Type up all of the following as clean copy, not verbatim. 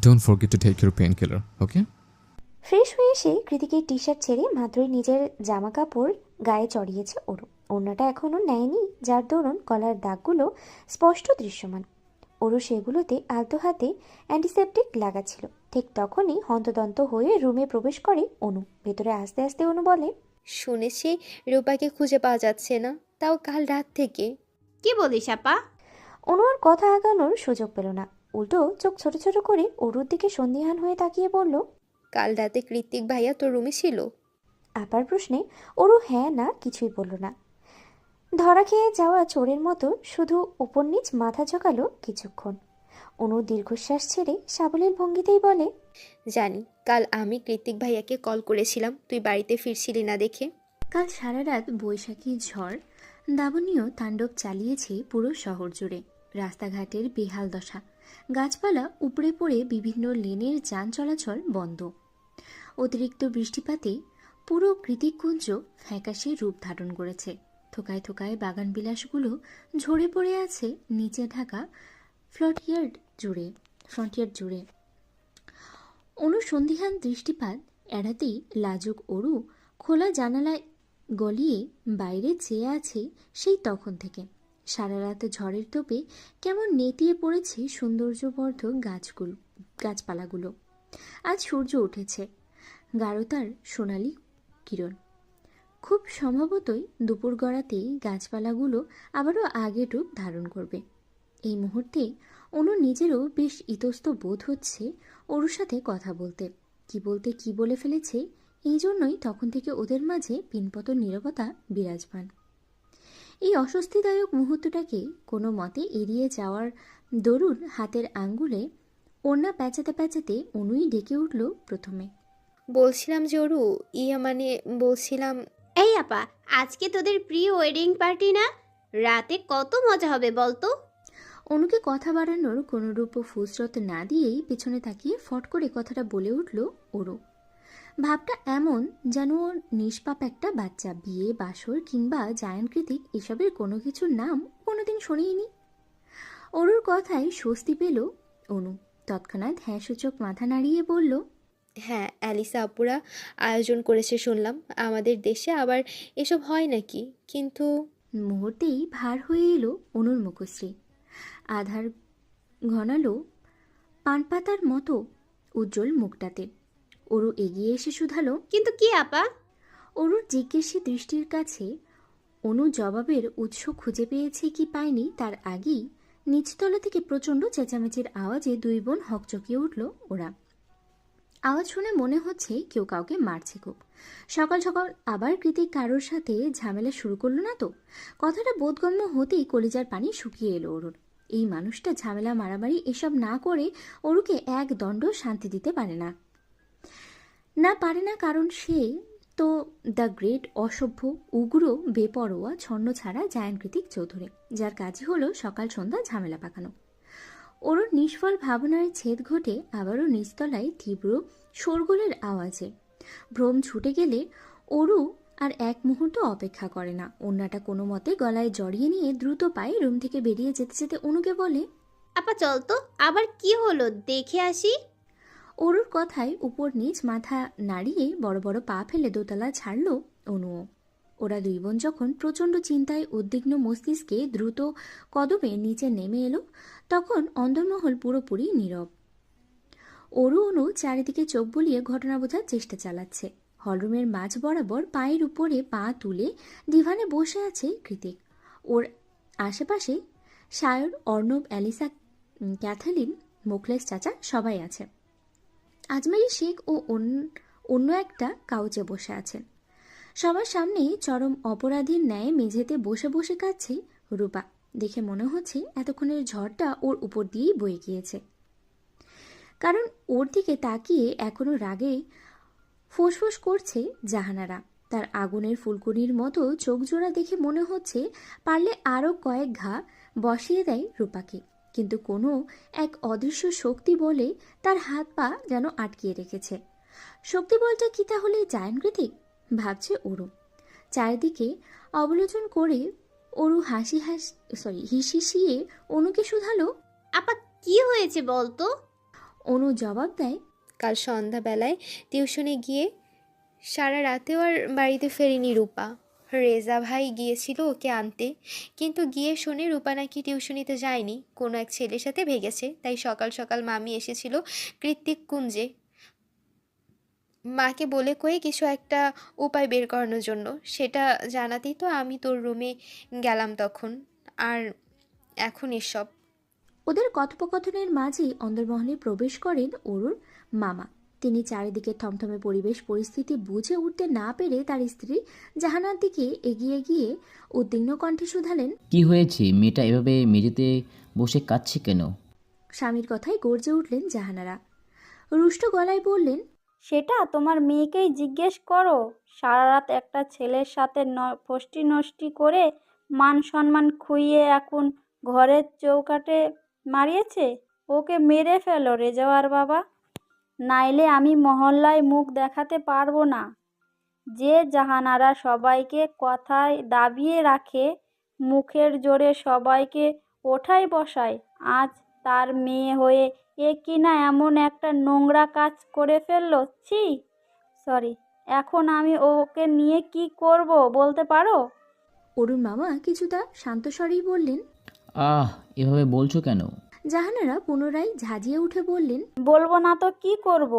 Don't forget to take your painkiller, okay? Fresh হয়ে এসে কৃতিকের T shirt ছেড়ে মাত্রই নিজের জামা কাপড় গায়ে চড়িয়েছে ওরু। ওড়নাটা এখনও নেয়নি, যার দরুন গলার দাগগুলো স্পষ্ট দৃশ্যমান। ওরু সেগুলোতে আলতো হাতে অ্যান্টিসেপটিক লাগাচ্ছিল। ঠিক তখনই হন্তদন্ত হয়ে রুমে প্রবেশ করে অনু। ভেতরে আস্তে আস্তে অনু বলে, শুনেছি রূপাকে খুঁজে পাওয়া যাচ্ছে না, তাও কাল রাত থেকে। কি বলিস আপা? অনু আর কথা আগানোর সুযোগ পেল না, উল্টো চোখ ছোট ছোট করে অরুর দিকে সন্দিহান হয়ে তাকিয়ে বলল, কাল রাতে কৃতিক ভাইয়া তোর রুমে ছিল? আপার প্রশ্নে অরু হ্যাঁ না কিছুই বলল না। ধরা খেয়ে যাওয়া চোরের মতো শুধু উপর নিচ মাথা ঝোঁকালো কিছুক্ষণ। অনু দীর্ঘশ্বাস ছেড়ে সাবলীল ভঙ্গিতেই বলে, জানি, কাল আমি কৃতিক ভাইয়াকে কল করেছিলাম, তুই বাড়িতে ফিরছিলি না দেখে। কাল সারা রাত বৈশাখী ঝড় দাবনীয় তাণ্ডব চালিয়েছে পুরো শহর জুড়ে। রাস্তাঘাটের বেহাল দশা, গাছপালা উপড়ে পড়ে বিভিন্ন লেনের যান চলাচল বন্ধ। অতিরিক্ত বৃষ্টিপাতে পুরো কৃতিকুঞ্জ ফ্যাকাশে রূপ ধারণ করেছে। থোকায় থোকায় বাগানবিলাসগুলো ঝরে পড়ে আছে নিচে ঢাকা ফ্রন্টিয়ার জুড়ে। অনুসন্ধিহান দৃষ্টিপাত এড়াতেই লাজুক অরু খোলা জানালায় গলিয়ে বাইরে চেয়ে আছে সেই তখন থেকে। সারা রাত ঝড়ের তোপে কেমন নেতিয়ে পড়েছে সৌন্দর্যবর্ধক গাছপালাগুলো। আজ সূর্য উঠেছে, গাঢ়তার সোনালি কিরণ। খুব সম্ভবতই দুপুর গড়াতেই গাছপালাগুলো আবারও আগের রূপ ধারণ করবে। এই মুহূর্তে অনু নিজেরও বেশ ইতস্ত বোধ হচ্ছে ওর সাথে কথা বলতে কি বলে ফেলেছে, এই জন্যই তখন থেকে ওদের মাঝে পিনপতন নীরবতা বিরাজমান। এই অস্বস্তিদায়ক মুহূর্তটাকে কোনো মতে এড়িয়ে যাওয়ার দরুন হাতের আঙ্গুলে ওড়না প্যাঁচাতে প্যাঁচাতে অনুই ডেকে উঠল প্রথমে। বলছিলাম যে ওরু, বলছিলাম। এই আপা, আজকে তোদের প্রি ওয়েডিং পার্টি না? রাতে কত মজা হবে বলতো? অনুকে কথা বাড়ানোর কোনোরূপ ফুসরত না দিয়েই পেছনে তাকিয়ে ফট করে কথাটা বলে উঠল ওরু। ভাবটা এমন যেন ওর নিষ্পাপ একটা বাচ্চা, বিয়ে বাসর কিংবা জায়ান কৃতিক এসবের কোনো কিছুর নাম কোনোদিন শোনেইনি। অরুর কথায় স্বস্তি পেল অনু। তৎক্ষণাৎ হ্যাঁ সূচক মাথা নাড়িয়ে বলল, হ্যাঁ, অ্যালিসা আপুরা আয়োজন করেছে শুনলাম। আমাদের দেশে আবার এসব হয় নাকি? কিন্তু মুহূর্তেই ভার হয়ে এলো অনুর মুখশ্রী। আধার ঘনালো পানপাতার মতো উজ্জ্বল মুখটাতে। অরু এগিয়ে এসে শুধালো, কিন্তু কি আপা? অরুর জিজ্ঞেসী দৃষ্টির কাছে অনু জবাবের উৎস খুঁজে পেয়েছে কি পায়নি তার আগেই নিচতলা থেকে প্রচণ্ড চেঁচামেচির আওয়াজে দুই বোন হকচকিয়ে উঠল ওরা। আওয়াজ শুনে মনে হচ্ছে কেউ কাউকে মারছে খুব। সকাল সকাল আবার কৃতিক কারোর সাথে ঝামেলা শুরু করলো না তো? কথাটা বোধগম্য হতেই কলিজার পানি শুকিয়ে এলো ওরুর। এই মানুষটা ঝামেলা মারামারি এসব না করে অরুকে এক দণ্ড শান্তি দিতে পারে না। কারণ সে তো দ্য গ্রেট অসভ্য উগ্র বেপরোয়া ছন্ন ছাড়া জায়ানকৃতিক চৌধুরী, যার কাজই হলো সকাল সন্ধ্যা ঝামেলা পাকানো। ওর নিষ্ফল ভাবনার ছেদ ঘটে আবারও নিচতলায় তীব্র শোরগোলের আওয়াজে। ভ্রম ছুটে গেলে অরু আর এক মুহূর্ত অপেক্ষা করে না। ওড়নাটা কোনো মতে গলায় জড়িয়ে নিয়ে দ্রুত পায়ে রুম থেকে বেরিয়ে যেতে যেতে অনুকে বলে, আপা চল তো, আবার কি হলো দেখে আসি। অরুর কথায় উপর নিচ মাথা নাড়িয়ে বড় বড় পা ফেলে দোতলা ছাড়ল অনুও। ওরা দুই বোন যখন প্রচণ্ড চিন্তায় উদ্বিগ্ন মস্তিষ্কে দ্রুত কদমে নিচে নেমে এলো, তখন অন্দরমহল পুরোপুরি নীরব। অরু অনু চারিদিকে চোখ বুলিয়ে ঘটনা বোঝার চেষ্টা চালাচ্ছে। হলরুমের মাঝ বরাবর পায়ের উপরে পা তুলে ডিভানে বসে আছে কৃতিক। ওর আশেপাশে সায়র, অর্ণব, অ্যালিসা, ক্যাথালিন, মোখলেস চাচা সবাই আছে। আজমেরি শেখ ও অন্য একটা কাউচে বসে আছেন। সবার সামনে চরম অপরাধীর ন্যায় মেঝেতে বসে বসে কাঁদছে রূপা। দেখে মনে হচ্ছে এতক্ষণের ঝড়টা ওর উপর দিয়েই বয়ে গিয়েছে। কারণ ওর দিকে তাকিয়ে এখনো রাগে ফোঁসফোঁস করছে জাহানারা। তার আগুনের ফুলকুনির মতো চোখ জোড়া দেখে মনে হচ্ছে পারলে আরও কয়েক ঘা বসিয়ে দেয় রূপাকে, কিন্তু কোনো এক অদৃশ্য শক্তি বলে তার হাত পা যেন আটকিয়ে রেখেছে। শক্তি বলটা কি তাহলে জায়ানকৃতিক, ভাবছে অরু। চারিদিকে অবলোচন করে অরু হিসিয়ে অনুকে শুধালো, আপা কি হয়েছে বলতো? অনু জবাব দেয়, কাল সন্ধ্যাবেলায় টিউশনে গিয়ে সারা রাতেও আর বাড়িতে ফেরেনি রূপা। রেজা ভাই গিয়েছিল ওকে আনতে, কিন্তু গিয়ে শুনে রূপা নাকি টিউশনিতে যায়নি, কোনো এক ছেলের সাথে ভেগেছে। তাই সকাল সকাল মামি এসেছিল কৃত্তিক কুঞ্জে মাকে বলে কয়ে কিছু একটা উপায় বের করানোর জন্য। সেটা জানাতেই তো আমি তোর রুমে গেলাম তখন। আর এখন এসব। ওদের কথোপকথনের মাঝেই অন্দরমহলে প্রবেশ করেন অরুর মামা। তিনি চারিদিকে থমথমে পরিবেশ পরিস্থিতি বুঝে উঠতে না পেরে তার স্ত্রী জাহানার দিকে এগিয়ে গিয়ে উদ্বিগ্ন কণ্ঠে শুধালেন, কি হয়েছে? মেয়েটা এভাবে মেঝেতে বসে কাঁদছে কেন? স্বামীর কথায় গর্জে উঠলেন জাহানারা। রুষ্ট গলায় বললেন, সেটা তোমার মেয়েকেই জিজ্ঞেস করো। সারা রাত একটা ছেলের সাথে ফষ্টি নষ্টি করে মান সম্মান খুইয়ে এখন ঘরের চৌকাঠে মারিয়েছে। ওকে মেরে ফেলো রেজাওয়ার বাবা, নাইলে আমি মহল্লায় মুখ দেখাতে পারবো না। যে জাহানারা সবাইকে কথায় দাবিয়ে রাখে, মুখের জোরে সবাইকে ওঠায় বসায়, আজ তার মেয়ে হয়ে এ কিনা এমন একটা নোংরা কাজ করে ফেললো। ছি, সরি। এখন আমি ওকে নিয়ে কি করব বলতে পারো? অরুণ মামা কিছুটা শান্ত স্বরেই বললেন। এভাবে বলছো কেন? জাহানারা পুনরায় ঝাঁঝিয়ে উঠে বললেন, বলবো না তো কি করব?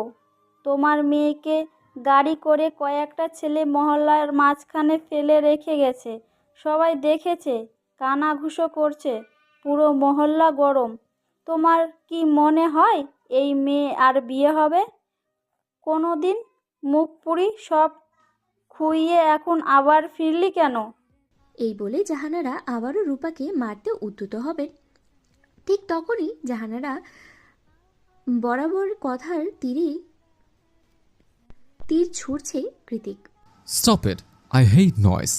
তোমার মেয়েকে গাড়ি করে কয়েকটা ছেলে মহল্লার মাঝখানে ফেলে রেখে গেছে। সবাই দেখেছে, কানাঘুষো করছে, পুরো মহল্লা গরম। তোমার কি মনে হয় এই মেয়ে আর বিয়ে হবে কোনো দিন? মুখ পুরি সব খুইয়ে এখন আবার ফিরলি কেন? এই বলে জাহানারা আবারও রূপাকে মারতে উদ্যত হবেন। ঠিক তখনই জাহানারা বরাবর কথার তীর ছুড়ছে Kritik. Stop it. I hate noise.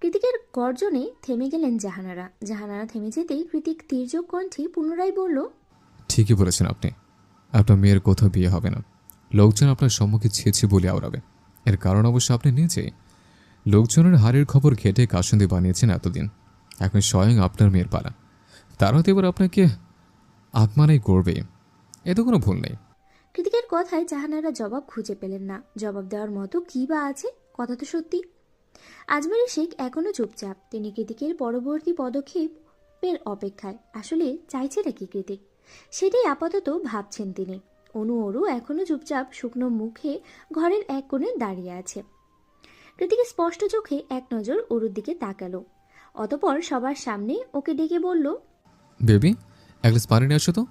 কৃতিকের গর্জনে থেমে গেলেন জাহানারা। জাহানারা থেমে যেতেই কৃতিক তীর্যক কণ্ঠে পুনরায় বলল, ঠিকই বলেছেন আপনি। আপনার মেয়ের কোথাও বিয়ে হবে না। লোকজন আপনার সম্মুখে ছেঁচে বলে আওড়াবে। এর কারণ অবশ্য আপনি নিজেই। লোকজনের হারের খবর ঘেটে কাসুন্দি বানিয়েছেন এতদিন। এখন স্বয়ং আপনার মেয়ের পালা। তার হয়তো এবার আপনাকে আত্মানাই করবে, এতে কোনো ভুল নেই। কৃতিকের কথায় জাহানারা জবাব খুঁজে পেলেন না। জবাব দেওয়ার মতো কী বা আছে? কথা তো সত্যি। আজমেরি শেখ এখনও চুপচাপ। তিনি কৃতিকের পরবর্তী পদক্ষেপের অপেক্ষায়। আসলে চাইছে নাকি কৃতিক, সেটাই আপাতত ভাবছেন তিনি। অরু এখনও চুপচাপ শুকনো মুখে ঘরের এক কোণে দাঁড়িয়ে আছে। কৃতিকের স্পষ্ট চোখে এক নজর অরুর দিকে তাকালো, অতপর সবার সামনে ওকে ডেকে বলল, বেবি, এক গ্লাস পানি নিয়ে আসো তো।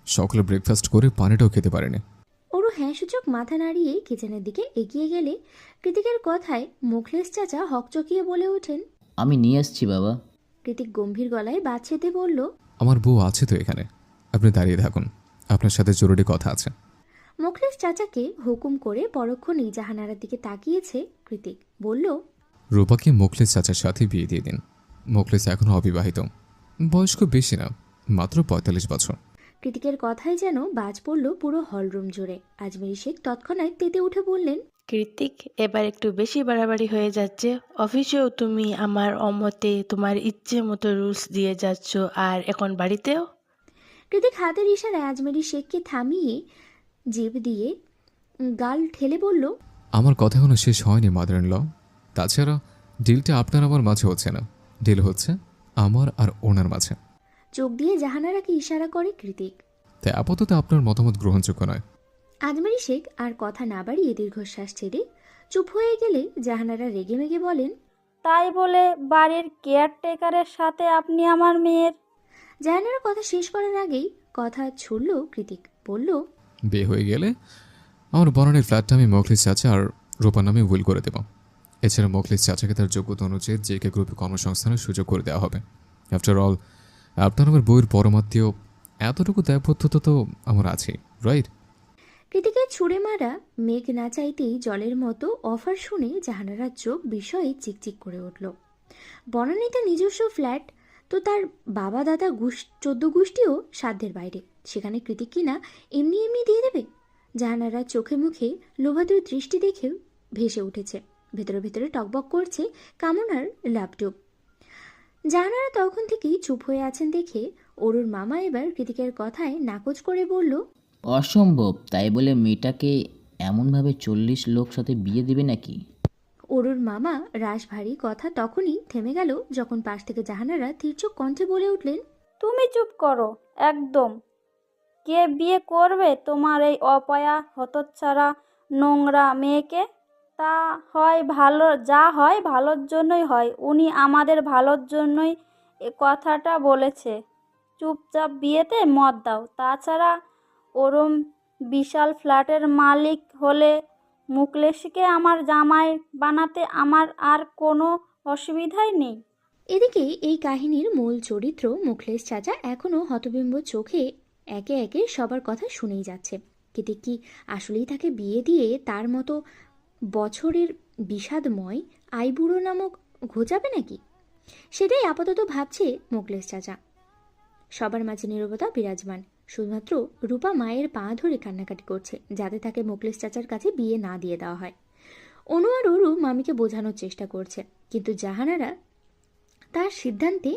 সকালে ব্রেকফাস্ট করে পানিটাও খেতে পারেনি। অরু হ্যাঁ সূচক মাথা নাড়িয়ে কিচেনের দিকে এগিয়ে গেলে কৃতিকের কথায় মুখলেস চাচা হকচকিয়ে বলে ওঠেন, আমি নিয়ে আসছি বাবা। কৃতিক গম্ভীর গলায় বাচ্চাতে বলল, আমার বউ আছে তো এখানে, আপনি দাঁড়িয়ে থাকুন, আপনার সাথে জরুরি কথা আছে। মুখলেস চাচাকে হুকুম করে পরক্ষণেই জাহানারার দিকে তাকিয়েছে কৃতিক। বলল, রূপাকে মোখলেস চাচার সাথে বিয়ে দিয়ে দিন। মোখলেস এখনও অবিবাহিত, বয়স খুব বেশি না, মাত্র ৪৫ বছর। কৃতিকের কথায় যেন বাজ পড়ল পুরো হলরুম জুড়ে। আজমেরি শেখ তৎক্ষণাৎ তেতে উঠে বললেন, কৃতিক, এবার একটু বেশি বাড়াবাড়ি হয়ে যাচ্ছে। অফিসেও তুমি আমার অমতে তোমার ইচ্ছে মতো রুলস দিয়ে যাচ্ছ, আর এখন বাড়িতেও। কৃতিক হাতের ইশারায় আজমেরি শেখকে থামিয়ে জিভ দিয়ে গাল ঠেলে বলল, আমার কথা এখনো শেষ হয়নি মাদার ইন ল। তাছাড়া ডিলটা আপনার আমার মাঝে হচ্ছে না, ডিল হচ্ছে আমার আর ওনার মাঝে। চোখ দিয়ে জাহানারাকে ইশারা করে কৃতিক। তাই আপাতত আপনার মতামত গ্রহণযোগ্য নয়। আজমেরি শেখ আর কথা না বাড়িয়ে দীর্ঘশ্বাস ছেড়ে চুপ হয়ে গেলে জাহানারা রেগে মেগে বলেন, তাই বলে বাড়ির কেয়ারটেকারের সাথে আপনি আমার মেয়ের? জাহানারা কথা শেষ করার আগেই কথা ছুড়ল কৃতিক। বলল, বিয়ে হয়ে গেলে আমার বনানীর ফ্ল্যাটটা আমি মোখলেস চাচা আর রূপার নামে উইল করে দেব। এছাড়া মোখলেস চাচাকে তার যোগ্যতা অনুযায়ী জেকে গ্রুপে কর্মসংস্থানের সুযোগ করে দেওয়া হবে। আফটার অল, আপনার আমার বইয়ের পরমাত্মীয়, এতটুকু দায়বদ্ধতা তো আমার আছে, রাইট? কৃতিকের ছুঁড়ে মারা মেঘ না চাইতেই জলের মতো অফার শুনে জাহানারার চোখ বিষয়ে চিকচিক করে উঠল। বনানীতে নিজস্ব ফ্ল্যাট তো তার বাবা দাদা 14 গোষ্ঠীও সাধ্যের বাইরে, সেখানে কৃতিক কিনা এমনি এমনি দিয়ে দেবে? জাহানারার চোখে মুখে লোভাতুর দৃষ্টি দেখেও ভেসে উঠেছে। ভেতরে ভেতরে টকবক করছে কামনার লাভডুব। জাহানারা তখন থেকেই চুপ হয়ে আছেন দেখে অরুর মামা এবার কৃতিকের কথায় নাকচ করে বলল, অসম্ভব, তাই বলে মেয়েটাকে এমনভাবে 40 লোক সাথে বিয়ে দিবে নাকি? অরুর মামা রাশভারী কথা তখনই থেমে গেল যখন পাশ থেকে জাহানারা তীর্যক কণ্ঠে বলে উঠলেন, তুমি চুপ করো একদম। কে বিয়ে করবে তোমার এই অপয়া হতচ্ছাড়া নোংরা মেয়েকে? তা হয় ভালো, যা হয় ভালোর জন্যই হয়। উনি আমাদের ভালোর জন্যই এ কথাটা বলেছে। চুপচাপ বিয়েতে মত দাও। তাছাড়া ওরম বিশাল ফ্ল্যাটের মালিক হলে মুকলেশকে আমার জামাই বানাতে আমার আর কোনো অসুবিধাই নেই। এদিকে এই কাহিনীর মূল চরিত্র মুখলেস চাচা এখনও হতবিম্ব চোখে একে একে সবার কথা শুনেই যাচ্ছে। কৃতিক কি আসলেই তাকে বিয়ে দিয়ে তার মতো বছরের বিষাদময় আইবুড়ো নামক ঘোচাবে নাকি? সেটাই আপাতত ভাবছে মুখলেস চাচা। সবার মাঝে নীরবতা বিরাজমান। শুধুমাত্র রূপা মায়ের পা ধরে কান্নাকাটি করছে যাতে তাকে মুখলেস চাচার কাছে বিয়ে না দিয়ে দেওয়া হয়। অনু আর অরু মামিকে বোঝানোর চেষ্টা করছে, কিন্তু জাহানারা তার সিদ্ধান্তে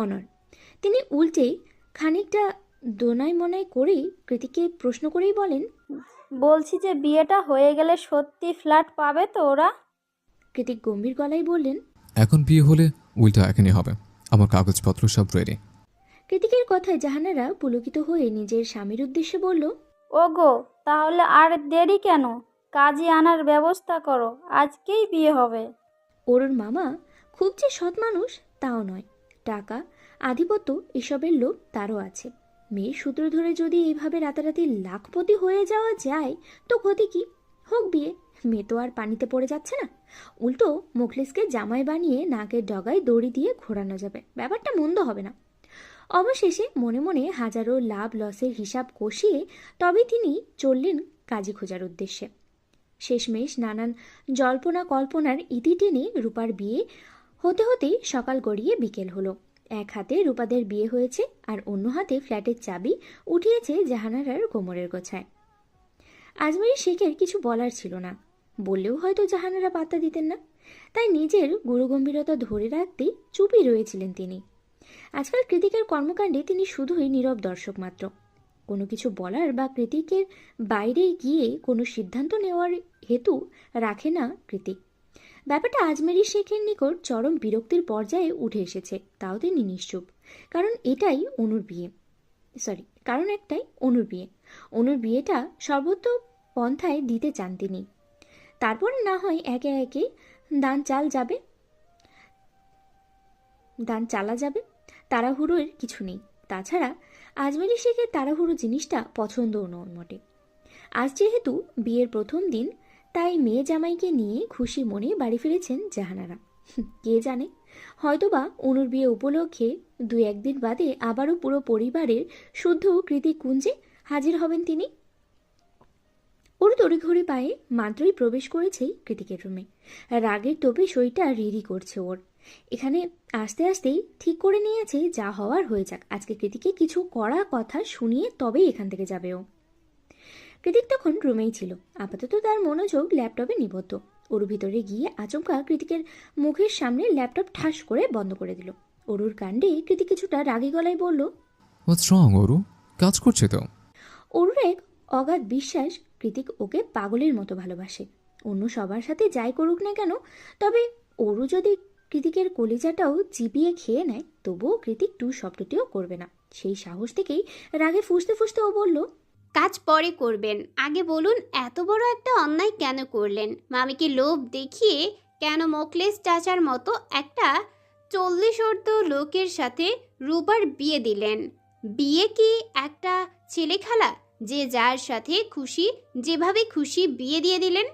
অনড়। তিনি উল্টে খানিকটা দোনাই মনাই করেই কৃতিককে প্রশ্ন করেই বলেন, বলছি যে বিয়েটা হয়ে গেলে সত্যি ফ্ল্যাট পাবে তো ওরা? কৃতিক গম্ভীর গলায় বললেন, এখন বিয়ে হলে উল্টা এখনই হবে, আমার কাগজপত্র সব রেডি। কৃতিকের কথায় জাহানারা পুলকিত হয়ে নিজের স্বামীর উদ্দেশ্যে বলল, ওগো, তাহলে আর দেরি কেন? কাজে আনার ব্যবস্থা করো, আজকেই বিয়ে হবে। অরুর মামা খুব যে সৎ মানুষ তাও নয়। টাকা, আধিপত্য এসবের লোভ তারও আছে। মেয়ের সূত্র ধরে যদি এইভাবে রাতারাতি লাখপতি হয়ে যাওয়া যায় তো ক্ষতি কি? হোক বিয়ে, মেয়ে তো আর পানিতে পড়ে যাচ্ছে না। উল্টো মুখলেসকে জামাই বানিয়ে নাকের ডগায় দড়ি দিয়ে ঘোরানো যাবে, ব্যাপারটা মন্দ হবে না। অবশেষে মনে মনে হাজারো লাভ লসের হিসাব কষিয়ে তবে তিনি চললেন কাজী খোঁজার উদ্দেশ্যে। শেষমেশ নানান জল্পনা কল্পনার ইতি টেনে রূপার বিয়ে হতে হতে সকাল গড়িয়ে বিকেল হলো। এক হাতে রূপাদের বিয়ে হয়েছে আর অন্য হাতে ফ্ল্যাটের চাবি উঠিয়েছে জাহানারার কোমরের গোছায়। আজমেরি শেখের কিছু বলার ছিল না, বললেও হয়তো জাহানারা পাত্তা দিতেন না, তাই নিজের গুরুগম্ভীরতা ধরে রাখতে চুপই রয়েছিলেন তিনি। আজকাল কৃতিকের কর্মকাণ্ডে তিনি শুধুই নীরব দর্শক মাত্র। কোনো কিছু বলার বা কৃতিকের বাইরে গিয়ে কোনো সিদ্ধান্ত নেওয়ার হেতু রাখে না কৃতিক। ব্যাপারটা আজমেরি শেখের নিকট চরম বিরক্তির পর্যায়ে উঠে এসেছে, তাও তিনি নিশ্চুপ। কারণ একটাই অনুর বিয়ে। অনুর বিয়েটা সর্বত্র পন্থায় দিতে চান তিনি। তারপরে না হয় একে একে দান চালা যাবে, তাড়াহুড়োর কিছু নেই। তাছাড়া আজমেরি শেখের তাড়াহুড়ো জিনিসটা পছন্দও নয় মোটে। আজ যেহেতু বিয়ের প্রথম দিন, তাই মেয়ে জামাইকে নিয়ে খুশি মনে বাড়ি ফিরেছেন জাহানারা। কে জানে, হয়তোবা অনুর বিয়ে উপলক্ষে 2-1 দিন বাদে আবারও পুরো পরিবারের শুদ্ধ কৃতিক কুঞ্জে হাজির হবেন তিনি। ওর তড়িঘড়ি পায়ে মাত্রই প্রবেশ করেছেই কৃতিকের রুমে। রাগের তোপে শরীরটা রিরি করছে ওর। এখানে আস্তে আস্তেই ঠিক করে নিয়েছে যা হওয়ার হয়ে যাক, আজকে কৃতিকে কিছু কড়া কথা শুনিয়ে তবেই এখান থেকে যাবে ও। কৃতিক তখন রুমেই ছিল, আপাতত তার মনোযোগ ল্যাপটপে নিবদ্ধ। ওর ভিতরে গিয়ে আচমকা কৃতিকের মুখের সামনে ল্যাপটপ ঠাস করে বন্ধ করে দিল। অরুর কাণ্ডে কৃতিক কিছুটা রাগী গলায় বলল, হোয়াটস রং অরু? কাজ করছে তো? অরুর এক অগাধ বিশ্বাস কৃতিক ওকে পাগলের মতো ভালোবাসে। অন্য সবার সাথে যাই করুক না কেন, তবে অরু যদি কৃতিকের কলিজাটাও চিবিয়ে খেয়ে নেয় তবুও কৃতিক টু শব্দটিও করবে না। সেই সাহস থেকেই রাগে ফুঁসতে ফুঁসতে ও বলল, কাজ পরে করবেন, আগে বলুন এত বড় একটা অন্যায় কেন করলেন? মামিকে লোভ দেখিয়ে কেন মোকলেস চাচার মতো একটা 40 লোকের সাথে রূপার বিয়ে দিলেন? বিয়ে কি একটা ছেলে খেলা যে যার সাথে খুশি যেভাবে খুশি বিয়ে দিয়ে দিলেন?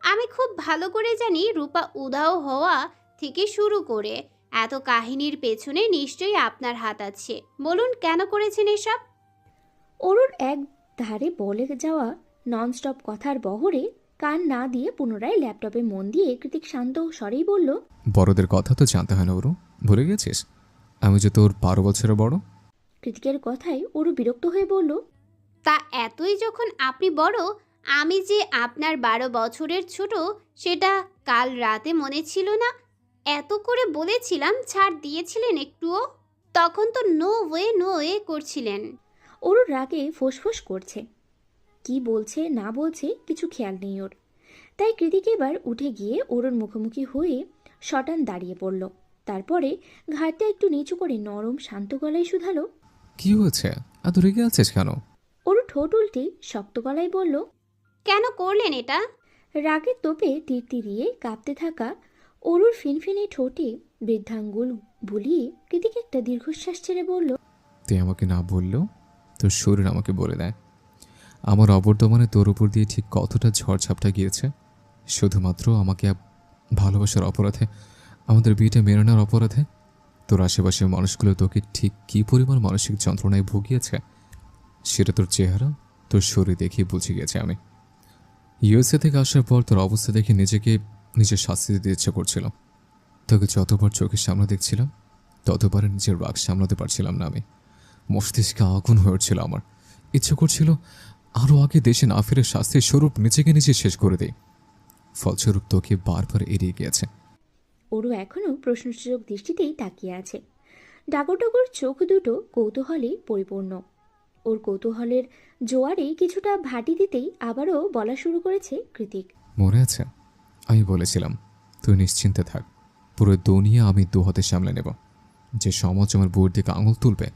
আমি খুব ভালো করে জানি রূপা উধাও হওয়া থেকে শুরু করে এত কাহিনীর পেছনে নিশ্চয়ই আপনার হাত আছে। বলুন কেন করেছেন এসব? অরুর এক ধারে বলে যাওয়া ননস্টপ কথার বহরে কান না দিয়ে পুনরায় ল্যাপটপে মন দিয়ে কৃতিক শান্ত স্বরেই বলল, বড়দের কথা তো জানতে হয় না অরু, ভুলে গেছিস আমি যে তোর 12 বছরের বড়? কৃতিকের কথায় অরু বিরক্ত হয়ে বলল, তা এতই যখন আপনি বড়, আমি যে আপনার 12 বছরের ছোট সেটা কাল রাতে মনে ছিল না? এত করে বলেছিলাম, ছাড় দিয়েছিলেন একটুও? তখন তো নো ওয়ে করছিলেন। ওর রাগে ফোঁসফোঁস করছে, কি বলছে না বলছে কিছু খেয়াল নেই ওর। তাই কৃতিক এবার উঠে গিয়ে ওর মুখোমুখি হয়ে শটান দাঁড়িয়ে পড়ল। তারপরে ঘাড়টা একটু নিচু করে নরম শান্ত গলায় শুধালো, কি হয়েছে, এত রেগে আছিস কেন? ওর ঠোঁট উল্টে শক্ত গলায় বলল, কেন করলেন এটা? রাগের তোপে তীরতিরিয়ে কাঁপতে থাকা অরুর ফিনফিনে ঠোঁটে বৃদ্ধাঙ্গুল বুলিয়ে কৃতিক একটা দীর্ঘশ্বাস ছেড়ে বলল, তুই আমাকে না বললেও তোর শরীর আমাকে বলে দেয় আমার অবর্তমানে তোর উপর দিয়ে ঠিক কতটা ঝড়ঝাপটা গিয়েছে। শুধুমাত্র আমাকে ভালোবাসার অপরাধে, আমাদের বিয়েটা মেনে নেওয়ার অপরাধে তোর আশেপাশের মানুষগুলো তোকে ঠিক কী পরিমাণ মানসিক যন্ত্রণায় ভুগিয়েছে সেটা তোর চেহারা, তোর শরীর দেখে বুঝে গেছে আমি। ইউএসএ থেকে আসার পর তোর অবস্থা দেখে নিজের শাস্তি দিতে ইচ্ছে করছিল। তোকে যতবার চোখের সামনে দেখছিলাম ততবার নিজের রাগ সামলাতে পারছিলাম না আমি। মস্তিষ্কে আগুন হয়ে উঠছিল আমার, ইচ্ছে করছিল আরও আগে দেশে না ফিরে শাস্তির স্বরূপ নিজেকে নিজে শেষ করে দেই। ফলস্বরূপ তোকে বারবার এড়িয়ে গিয়েছে। ওরও এখনও প্রশ্নসূচক দৃষ্টিতেই তাকিয়ে আছে। ডাগর চোখ দুটো কৌতূহলে পরিপূর্ণ। ওর কৌতূহলের জোয়ারে কিছুটা ভাটি দিতেই আবারও বলা শুরু করেছে কৃতিক, মনে আছে আমি বলেছিলাম তুই নিশ্চিন্তে থাক, পুরো দুনিয়া আমি দু হাতে সামলে নেব। যে সমাজ আমার বউয়ের দিকে আঙুল তুলবে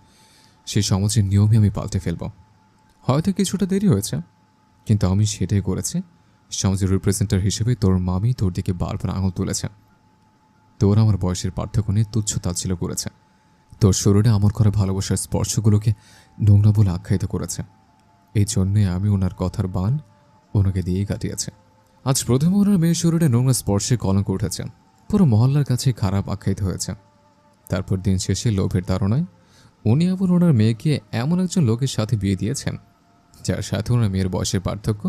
সেই সমাজের নিয়মই আমি পাল্টে ফেলব। হয়তো কিছুটা দেরি হয়েছে, কিন্তু আমি সেটাই করেছি। সমাজের রিপ্রেজেন্টার হিসেবে তোর মামি তোর দিকে বারবার আঙুল তুলেছে। তোর আমার বয়সের পার্থক্য নিয়ে তুচ্ছ তাচ্ছিল্য করেছে। তোর শরীরে আমার করা ভালোবাসার স্পর্শগুলোকে নোংরা বলে আখ্যায়িত করেছে। এই জন্যে আমি ওনার কথার বান ওনাকে দিয়েই কাটিয়েছে। আজ প্রথম ওনার মেয়ের শরীরে নোংরা স্পর্শে কলঙ্ক উঠেছে, পুরো মহল্লার কাছে খারাপ আখ্যায়িত হয়েছে। তারপর দিন শেষে লোভের তাড়নায় উনি আবার ওনার মেয়েকে এমন একজন লোকের সাথে বিয়ে দিয়েছেন যার সাথে ওনার মেয়ের বয়সের পার্থক্য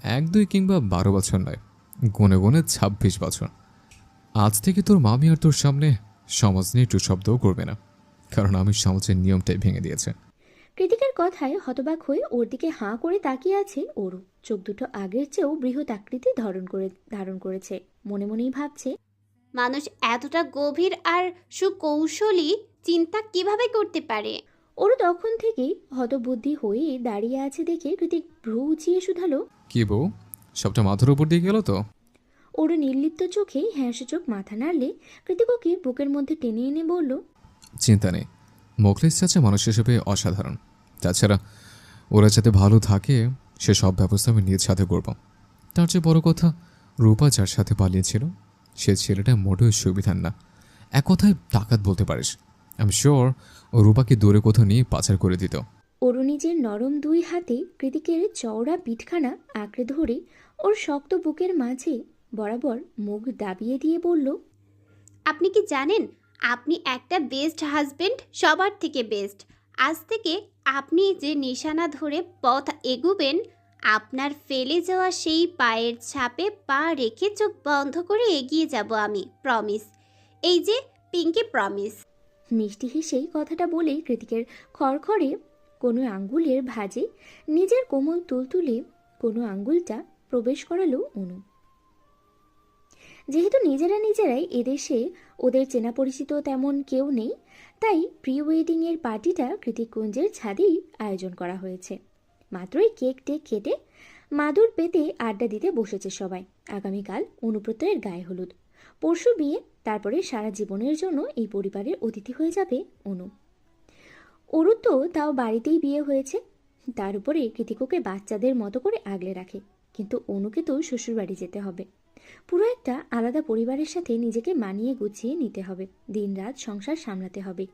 1, 2 কিংবা 12 বছর নয়, গুনে গুনে 26 বছর। আজ থেকে তোর মামি আর তোর সামনে সমাজ নিয়ে একটু শব্দও করবে না, কারণ আমি সমাজের নিয়মটাই ভেঙে দিয়েছে। কৃতিকের কথায় হতবাক হয়ে ওর দিকে হাঁ করে তাকিয়ে আছে ওরু। চোখ দুটো আগের চেয়েও বৃহৎ আকৃতি ধারণ করেছে। মনে মনেই ভাবছে, মানুষ এতটা গভীর আর সুকৌশলী চিন্তা কিভাবে করতে পারে? ওরু তখন থেকেই হতবুদ্ধি হয়ে দাঁড়িয়ে আছে দেখে কৃতিক ভ্রু উঁচিয়ে শুধালো, কি বউ, সবটা মাথার উপর দিয়ে গেল তো? ওরু নির্লিপ্ত চোখে হ্যাঁসে মাথা নাড়লে কৃতিক ওকে বুকের মধ্যে টেনে এনে বলল, চিন্তা নেই, মোখলেস চাচা মানুষ হিসেবে অসাধারণ। তাছাড়া ওরা যাতে ভালো থাকে সে সব ব্যবস্থা আমি নিজ সাথে করব। তার চেয়ে বড় কথা, রূপা যার সাথে পালিয়েছিল সে ছেলেটা মোটেও সুবিধার না। এক কথায় ডাকাত বলতে পারিস। আমি শিওর ও রূপাকে দূরে কোথাও নিয়ে পাচার করে দিত। ওরু নিজের নরম দুই হাতে কৃতিকের চওড়া পিঠখানা আঁকড়ে ধরে ওর শক্ত বুকের মাঝে বরাবর মুখ দাবিয়ে দিয়ে বলল, আপনি কি জানেন আপনি একটা বেস্ট হাজবেন্ড, সবার থেকে বেস্ট। আজ থেকে আপনি যে নিশানা ধরে পথ এগুবেন, আপনার ফেলে যাওয়া সেই পায়ের ছাপে পা রেখে চোখ বন্ধ করে এগিয়ে যাব আমি, প্রমিস। এই যে পিঙ্কি, প্রমিস। মিষ্টি হেসেই কথাটা বলে কৃতিকের খড়খড়ে কোনো আঙ্গুলের ভাঁজে নিজের কোমল তুলতুলে কোনো আঙ্গুলটা প্রবেশ করালো অনু। যেহেতু নিজেরাই এদেশে ওদের চেনা পরিচিত তেমন কেউ নেই, তাই প্রি ওয়েডিংয়ের পার্টিটা কৃতিককুঞ্জের ছাদেই আয়োজন করা হয়েছে। মাত্রই কেক টেক কেটে মাদুর পেতে আড্ডা দিতে বসেছে সবাই। আগামীকাল অনুপ্রত্যয়ের গায়ে হলুদ, পরশু বিয়ে, তারপরে সারা জীবনের জন্য এই পরিবারের অতিথি হয়ে যাবে অনু। অরুর তো তাও বাড়িতেই বিয়ে হয়েছে, তার উপরে কৃতিককে বাচ্চাদের মতো করে আগলে রাখে। কিন্তু অনুকে তো শ্বশুরবাড়ি যেতে হবে, পুরো একটা আলাদা পরিবারের সাথে নিজেকে মানিয়ে গুছিয়ে নিতে হবে, দিনরাত সংসার সামলাতে হবে।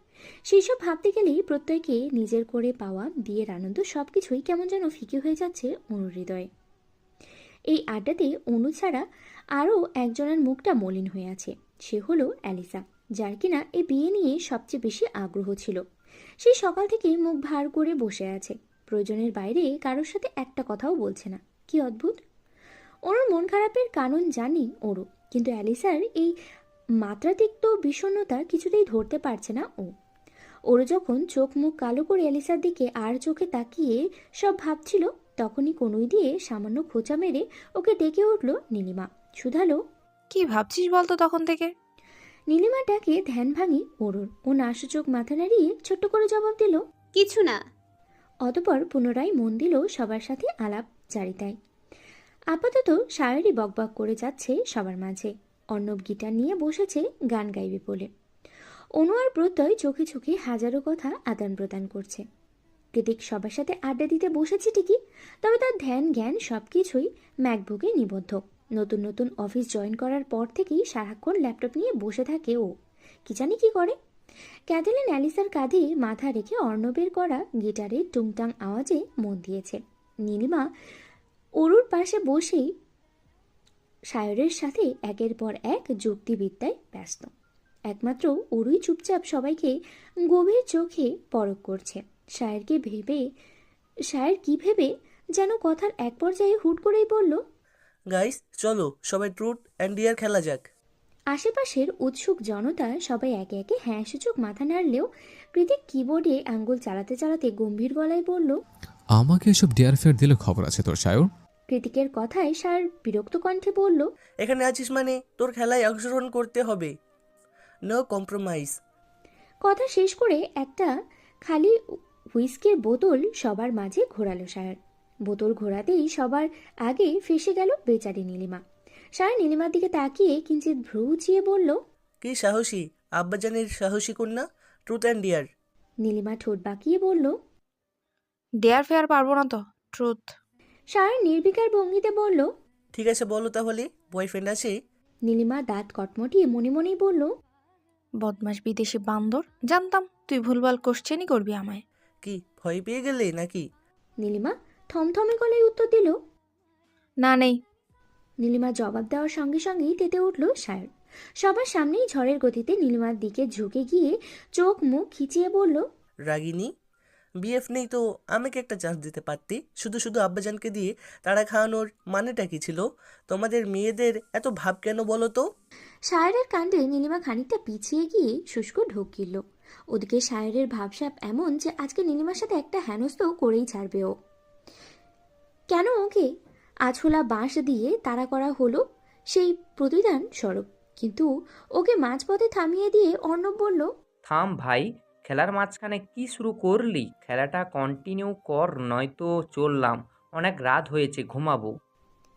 সেই সব ভাবতে গেলেই প্রত্যয়কে নিজের করে পাওয়া বিয়ের আনন্দ সবকিছুই কেমন যেন ফিকে হয়ে যাচ্ছে অনুর হৃদয়ে। এই আড্ডাতে অনু ছাড়া আরও একজনের মুখটা মলিন হয়ে আছে, সে হলো অ্যালিসা, যার কিনা এই বিয়ে নিয়ে সবচেয়ে বেশি আগ্রহ ছিল। সেই সকাল থেকে মুখ ভার করে বসে আছে, প্রয়োজনের বাইরে কারোর সাথে একটা কথাও বলছে না। কি অদ্ভুত! ওর মন খারাপের কারণ জানি ওরও, কিন্তু অ্যালিসার এই মাত্রাতিরিক্ত বিষণ্ণতা কিছুতেই ধরতে পারছে না ও। ওর যখন চোখ মুখ কালো করে অ্যালিসার দিকে আর চোখে তাকিয়ে সব ভাবছিল, তখনই কনুই দিয়ে সামান্য খোঁচা মেরে ওকে ডেকে উঠল নীলিমা। শুধালো, কি ভাবছিস বলতো তখন থেকে? নীলিমার ডাকে ধ্যান ভাঙি ওরুর। ও নাসূচক মাথা নাড়িয়ে ছোট্ট করে জবাব দিল, কিছু না। অতপর পুনরায় মন দিল সবার সাথে আলাপ জারিতায়। আপাতত সায়রই বকবক করে যাচ্ছে সবার মাঝে। অর্ণব গিটার নিয়ে বসেছে গান গাইবে বলে। অনু আর প্রত্যয় চোখে চোখে হাজারো কথা আদান প্রদান করছে। কৃতিক সবার সাথে আড্ডা দিতে বসেছে ঠিকই, তবে তার ধ্যান জ্ঞান সবকিছুই ম্যাকবুকে নিবদ্ধ। নতুন নতুন অফিস জয়েন করার পর থেকেই সারাক্ষণ ল্যাপটপ নিয়ে বসে থাকে ও। কি জানি কি করে। ক্যাথলিন অ্যালিসার কাঁধে মাথা রেখে অর্ণবের করা গিটারের টুংটাং আওয়াজে মন দিয়েছে। নীলিমা অরুর পাশে বসেই সায়রের সাথে একের পর এক যুক্তিবিদ্যায় ব্যস্ত। একমাত্র অরুই চুপচাপ সবাইকে গভীর চোখে পরখ করছে। সায়র কি ভেবে যেন কথার এক পর্যায়ে হুট করেই বলল, গাইস চলো সবাই ট্রুথ অ্যান্ড ডিয়ার খেলা যাক। আশেপাশের উৎসুক জনতা সবাই একে একে হ্যাঁ সূচক মাথা নাড়লেও কৃতিক কিবোর্ডে আঙ্গুল চালাতে চালাতে গম্ভীর গলায় বলল, আমাকে এসব ডিয়ার ফেয়ার দিলে খবর আছে তোর সায়র। কৃতিকের কথায় সায়র বিরক্ত কণ্ঠে বলল, এখানে আছিস মানে তোর খেলায় অংশগ্রহণ করতে হবে, নো কম্প্রোমাইজ। কথা শেষ করে একটা খালি হুইস্কির বোতল সবার মাঝে ঘোরালো সায়র। বোতল ঘোরাতেই সবার আগে ফেসে গেল বেচারি নীলিমা। সায়র নীলিমার দিকে তাকিয়ে কিঞ্চিত ভ্রু উঁচিয়ে বলল, কি সাহসী, আব্বাজানের সাহসী কন্যা, ট্রুথ অ্যান্ড ডিয়ার। নীলিমা ঠোঁট বাঁকিয়ে বলল, ডেয়ার ফেয়ার পারবো না তো, ট্রুথ। সায়র নির্বিকার ভঙ্গিতে বলল, ঠিক আছে বলো তাহলে, বয়ফ্রেন্ড আছে? নীলিমা দাঁত কটমটিয়ে মনে মনেই বলল, বদমাস বিদেশি বান্দর, জানতাম তুই ভুলভাল কোশ্চেনই করবি আমায়। কি ভয় পেয়ে গেলে নাকি? নীলিমা থমথমে গলায় উত্তর দিল, না নেই। নীলিমা জবাব দেওয়ার সঙ্গে সঙ্গেই তেতে উঠল সায়র। সবার সামনেই ঝড়ের গতিতে নীলিমার দিকে ঝুঁকে গিয়ে চোখ মুখ খিচিয়ে বলল, রাগিনী, বিএফ নেই তো আমাকে একটা চান্স দিতে পারতি। শুধু শুধু আব্বাজানকে দিয়ে তারা খাওয়ানোর মানেটা কি ছিল? তোমাদের মেয়েদের এত ভাব কেন বলো তো? সায়রের কাণ্ডে নীলিমা খানিকটা পিছিয়ে গিয়ে শুষ্ক ঢোক গিলল। ওদিকে সায়রের ভাবসাব এমন যে আজকে নীলিমার সাথে একটা হেনস্থ করেই ছাড়বে ও। কেন ওকে আছলা বাঁশ দিয়ে তাড়া করা হলো সেই প্রতিদান স্বরূপ। কিন্তু ওকে মাঝপথে থামিয়ে দিয়ে অর্ণব বলল, থাম ভাই, খেলার মাঝখানে কি শুরু করলি? খেলাটা কন্টিনিউ কর, নয়তো চললাম। অনেক রাত হয়েছে, ঘুমাবো।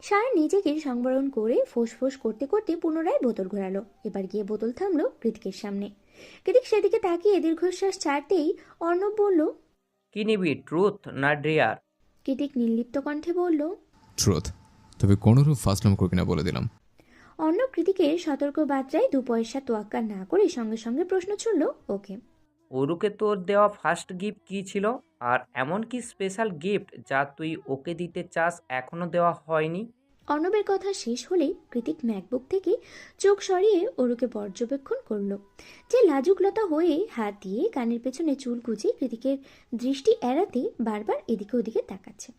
সায়র নিজেকে সংবরণ করে ফোঁস করতে করতে পুনরায় বোতল ঘোরালো। এবার গিয়ে বোতল থামলো কৃতিকের সামনে। কৃতিক সেদিকে তাকিয়ে দীর্ঘশ্বাস ছাড়তেই অর্ণব বলল, কি নিবি, ট্রুথ না ডেয়ার? কৃতিক নির্লিপ্ত কণ্ঠে বলল, ট্রুথ। তবে কোনোরূপ ফাসলাম করবি না বলে দিলাম। অর্ণব কৃতিকের সতর্ক বার্তায় 2 পয়সা তোয়াক্কা না করে সঙ্গে সঙ্গে প্রশ্ন ছুড়ল, ওকে ওরুকে তোর দেওয়া ফার্স্ট গিফট কি ছিল? আর এমন কি স্পেশাল গিফট যা তুই ওকে দিতে চাস এখনো দেওয়া হয়নি? অর্ণবের কথা শেষ হলেই কৃতিক ম্যাকবুক থেকে চোখ সরিয়ে ওরুকে পর্যবেক্ষণ করল। যে লাজুকলতা হয়ে হাত দিয়ে কানের পেছনে চুল কুচি কৃতিকের দৃষ্টি এড়াতে বারবার এদিকে ওদিকে তাকাচ্ছে।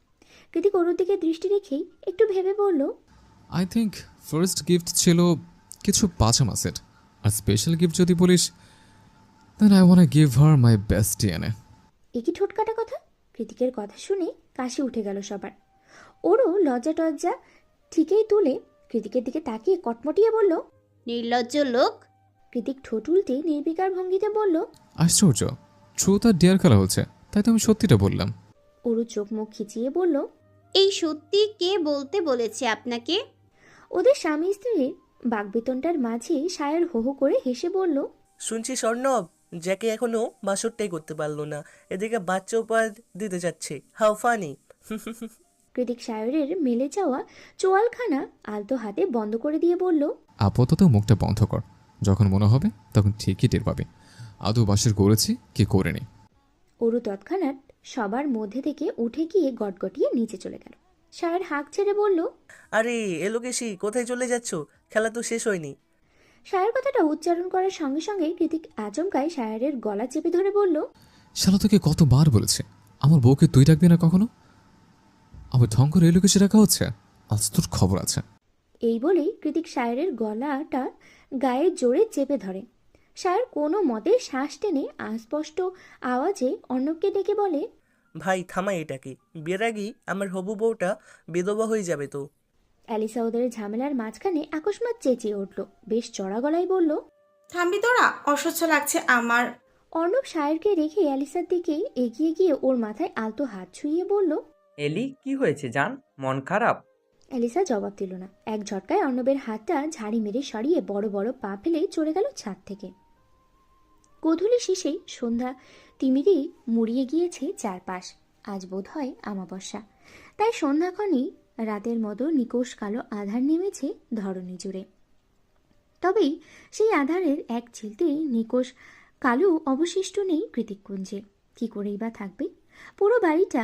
কৃতিক ওরুর দিকে দৃষ্টি রেখেই একটু ভেবে বলল, আই থিঙ্ক ফার্স্ট গিফট ছিল কিছু পাজামা সেট। আর স্পেশাল গিফট যদি বলিস, then I want give her my best DNA. একই ঠোঁট কাটা কথা। কৃতিকের কথা শুনে কাশি উঠে গেল সবার। ওরও লজ্জা টজ্জা ঠিকই তুলে কৃতিকের দিকে তাকিয়ে কটমটিয়ে বলল, নির্লজ্জ লোক। কৃতিক ঠোঁট উল্টে নির্বিকার ভঙ্গিতে বলল, আশ্চর্য, ট্রুথ আর ডিয়ার খেলা হচ্ছে, তাই তো আমি সত্যিটা বললাম। ওরু চোখ মুখ খিচিয়ে বলল, এই সত্যি কে বলতে বলেছে আপনাকে? ওদের স্বামী স্ত্রীর বাগবেতনটার মাঝে সায়র হো হো করে হেসে বলল, শুনছি স্বর্ণব জ্যাকে এখনো বাসরটাই করতে পারলো না, এদিকে বাচ্চা উপহার দিতে যাচ্ছে। How funny. কৃতিক সায়রের মেলে যাওয়া চোয়ালখানা আলতো হাতে বন্ধ করে দিয়ে বলল, আপাতত মুখটা বন্ধ কর, যখন মনে হবে তখন ঠিকই টের পাবে আদৌ বাসের করেছি কি করেনি। ওরু তৎক্ষণাৎ সবার মধ্যে থেকে উঠে গিয়ে গটগটিয়ে নিচে চলে গেল। সায়র হাঁক ছেড়ে বলল, আরে এলোকেশি, কোথায় চলে যাচ্ছ? খেলা তো শেষ হয়নি। সায়র কথাটা উচ্চারণ করার সঙ্গে সঙ্গে কৃতিক আচমকায় সায়রের গলা চেপে ধরে বলল, শালা তোকে কতবার বলেছে আমার বউকে তুই ডাকবি না কখনো? আমার ঢং করে এলো কিছু রাখা হচ্ছে, আজ তোর খবর আছে। এই বলেই কৃতিক সায়রের গলাটা গায়ে জোরে চেপে ধরে। সায়র কোনো মতে শ্বাস টেনে অস্পষ্ট আওয়াজে অর্ণবকে ডেকে বলে, ভাই থামাই এটাকে, বিয়ের আগেই আমার হবু বউটা বিধবা হয়ে যাবে তো। অ্যালিসা ওদের ঝামেলার মাঝখানে আকস্মাৎ চেঁচিয়ে উঠল, বেশ চড়া গলায় বলল, থামবি তোরা, অসহ্য লাগছে আমার। অর্ণব সায়রকে রেখে অ্যালিসার দিকে এগিয়ে গিয়ে ওর মাথায় আলতো হাত ছুঁয়ে বলল। এলি কি হয়েছে জান, মন খারাপ? অ্যালিসা জবাব দিল না। এক ঝটকায় অর্ণবের হাতটা ঝাড়ি মেরে সরিয়ে বড় বড় পা ফেলে চলে গেল ছাদ থেকে। গোধূলি শেষেই সন্ধ্যা তিমিরেই মুড়িয়ে গিয়েছে চারপাশ। আজ বোধ হয় আমাবস্যা, তাই সন্ধ্যাক্ষণই রাতের মতো নিকোষ কালো আধার নেমেছে ধরণী জুড়ে। তবেই সেই আধারের এক ঝিলতে নিকোষ কালো অবশিষ্ট নেই কৃতিককুঞ্জে। কি করেই বা থাকবে? পুরো বাড়িটা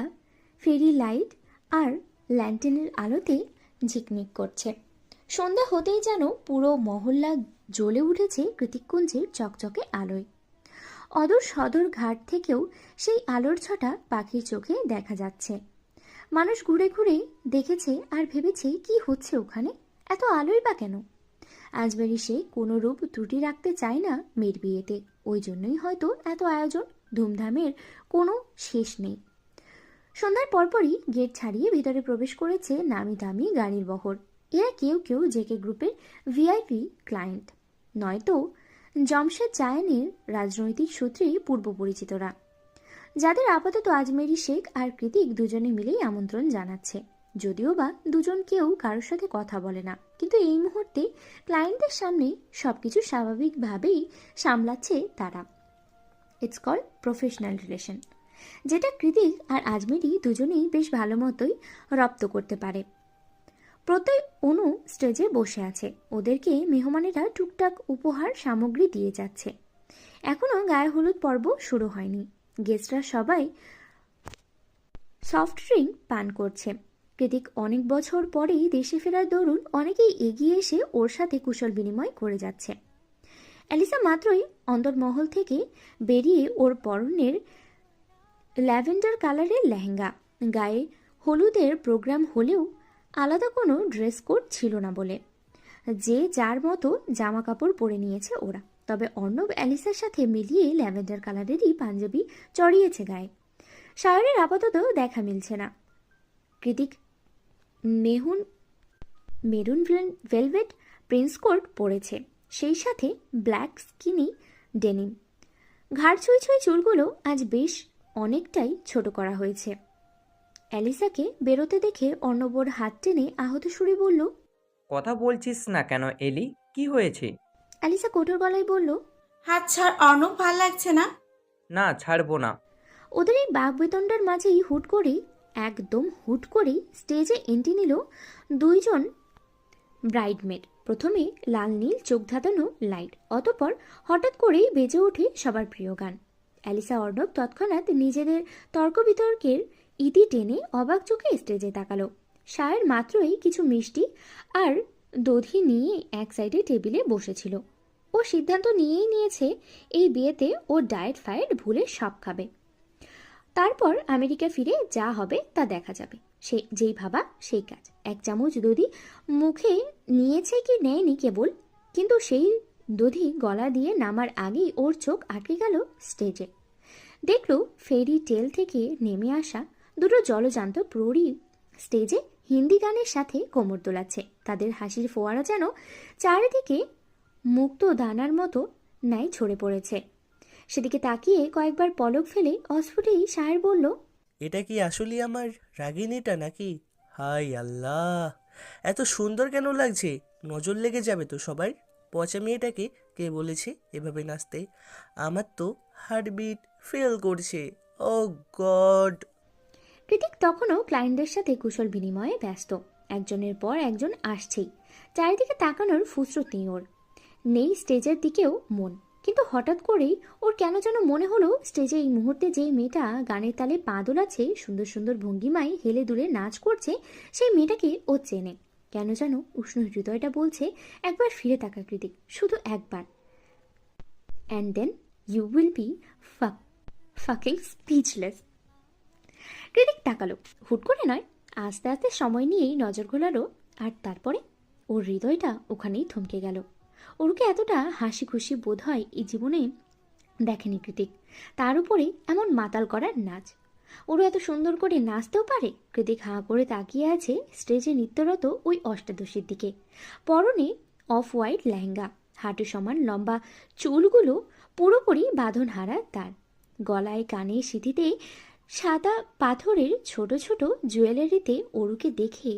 ফেরি লাইট আর ল্যান্টেনের আলোতে ঝিকমিক করছে। সন্ধ্যা হতেই যেন পুরো মহল্লা জ্বলে উঠেছে কৃতিককুঞ্জের চকচকে আলোয়। অদূর সদর ঘাট থেকেও সেই আলোর ছটা পাখির চোখে দেখা যাচ্ছে। মানুষ ঘুরে ঘুরে দেখেছে আর ভেবেছে কি হচ্ছে ওখানে, এত আলোই বা কেন? আজবাড়ি সে কোনো রূপ ত্রুটি রাখতে চায় না মেয়ের বিয়েতে, ওই জন্যই হয়তো এত আয়োজন, ধুমধামের কোনো শেষ নেই। সন্ধ্যার পরপরই গেট ছাড়িয়ে ভিতরে প্রবেশ করেছে নামি দামি গাড়ির বহর। এরা কেউ কেউ জেকে গ্রুপের ভিআইপি ক্লায়েন্ট, নয়তো জমশেদ জায়ানের রাজনৈতিক সূত্রেই পূর্ব পরিচিতরা, যাদের আপাতত আজমেরি শেখ আর কৃতিক দুজনে মিলেই আমন্ত্রণ জানাচ্ছে। যদিও বা দুজন কেউ কারোর সাথে কথা বলে না, কিন্তু এই মুহূর্তে ক্লায়েন্টদের সামনে সবকিছু স্বাভাবিকভাবেই সামলাচ্ছে তারা। ইটস কল্ড প্রফেশনাল রিলেশন, যেটা কৃতিক আর আজমেরি দুজনেই বেশ ভালো মতোই রপ্ত করতে পারে। প্রত্যেক অনু স্টেজে বসে আছে, ওদেরকে মেহমানেরা টুকটাক উপহার সামগ্রী দিয়ে যাচ্ছে। এখনও গায়ে হলুদ পর্ব শুরু হয়নি। গেস্টরা সবাই সফট ড্রিঙ্ক পান করছে। কৃতিক অনেক বছর পরেই দেশে ফেরার দরুন অনেকেই এগিয়ে এসে ওর সাথে কুশল বিনিময় করে যাচ্ছে। অ্যালিসা মাত্রই অন্দরমহল থেকে বেরিয়ে ওর পরনের ল্যাভেন্ডার কালারের লেহেঙ্গা, গায়ে হলুদের প্রোগ্রাম হলেও আলাদা কোনো ড্রেস কোড ছিল না বলে যে যার মতো জামা কাপড় পরে নিয়েছে ওরা। তবে অর্ণব অ্যালিসার সাথে মিলিয়ে ল্যাভেন্ডার কালারেরই পাঞ্জাবি চড়িয়েছে গায়ে। সায়রের আপাতত দেখা মিলছে না। Kritik maroon velvet Prince coat পরেছে, সেই সাথে ব্ল্যাক স্কিনি ডেনিম। ঘাড় ছুঁই ছুঁই চুলগুলো আজ বেশ অনেকটাই ছোট করা হয়েছে। অ্যালিসাকে বেরোতে দেখে অর্ণবর হাত টেনে আহত সুরে বলল, কথা বলছিস না কেন এলি, কি হয়েছে? অ্যালিসা কঠোর গলায় বলল, হাত ছাড় অর্ণব, ভাল লাগছে না। না ছাড়বো না। ওদের এই বাগবেতনটার মাঝেই একদম হুট করেই স্টেজে এন্ট্রি নিল দুইজন ব্রাইডমেড। প্রথমে লাল নীল চোখ ধাঁধানো লাইট, অতঃপর হঠাৎ করেই বেজে ওঠে সবার প্রিয় গান। অ্যালিসা অর্ণব তৎক্ষণাৎ নিজেদের তর্ক বিতর্কের ইতি টেনে অবাক চোখে স্টেজে তাকালো। সায়ের মাত্রই কিছু মিষ্টি আর দধি নিয়ে এক সাইডে টেবিলে বসেছিল। ও সিদ্ধান্ত নিয়েই নিয়েছে এই বিয়েতে ও ডায়েট ফায়েট ভুলে সব খাবে। তারপর আমেরিকা ফিরে যা হবে তা দেখা যাবে। সে যেই ভাবা সেই কাজ। এক চামচ দধি মুখে নিয়েছে কি নেয়নি কেবল, কিন্তু সেই দধি গলা দিয়ে নামার আগেই ওর চোখ আটকে গেল স্টেজে। দেখল ফেরি টেল থেকে নেমে আসা দুটো জলজান্ত প্রহরী স্টেজে হিন্দি গানের সাথে কোমর দোলাচ্ছে। তাদের হাসির ফোয়ারা যেন চারিদিকে মুক্ত দানার মতো ন্যায় ছড়ে পড়েছে। সেদিকে তাকিয়ে কয়েকবার পলক ফেলে অস্ফুটেই সাহের বলল, এটা কি আসলে আমার রাগিনীটা নাকি? হাই আল্লাহ, এত সুন্দর কেন লাগছে? নজর লেগে যাবে তো সবার। পচা মেয়েটাকে কে বলেছে এভাবে নাচতে? আমার তো হার্টবিট ফেল করছে। ও গড। কৃতিক তখনও ক্লায়েন্টদের সাথে কুশল বিনিময়ে ব্যস্ত। একজনের পর একজন আসছেই, চারিদিকে তাকানোর ফুসরত নেই ওর, নেই স্টেজের দিকেও মন। কিন্তু হঠাৎ করেই ওর কেন যেন মনে হলো স্টেজে এই মুহূর্তে যেই মেয়েটা গানের তালে পা দোলাচ্ছে, সুন্দর সুন্দর ভঙ্গিমায় হেলে দুলে নাচ করছে, সেই মেয়েটাকে ও চেনে। কেন যেন উষ্ণ হৃদয়টা বলছে, একবার ফিরে তাকা কৃতিক, শুধু একবার, and then you will be fucking speechless. Kritik তাকালো, হুট করে নয়, আস্তে আস্তে সময় নিয়েই নজর ঘোলালো। আর তারপরে ওর হৃদয়টা ওখানেই থমকে গেল। ওরকে এতটা হাসি খুশি বোধ হয় এই জীবনে দেখেনি কৃতিক। তার উপরে এমন মাতাল করার নাচ, ওরও এত সুন্দর করে নাচতেও পারে। কৃতিক হাঁ করে তাকিয়ে আছে স্টেজে নৃত্যরত ওই অষ্টাদশীর দিকে। পরনে অফ হোয়াইট লেহেঙ্গা, হাঁটু সমান লম্বা চুলগুলো পুরোপুরি বাঁধনহারা তার। গলায় কানে সিঁথিতে সাদা পাথরের ছোট ছোট জুয়েলারিতে অরুকে দেখে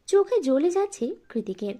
চোখে জ্বলে যাচ্ছে কৃতিকের।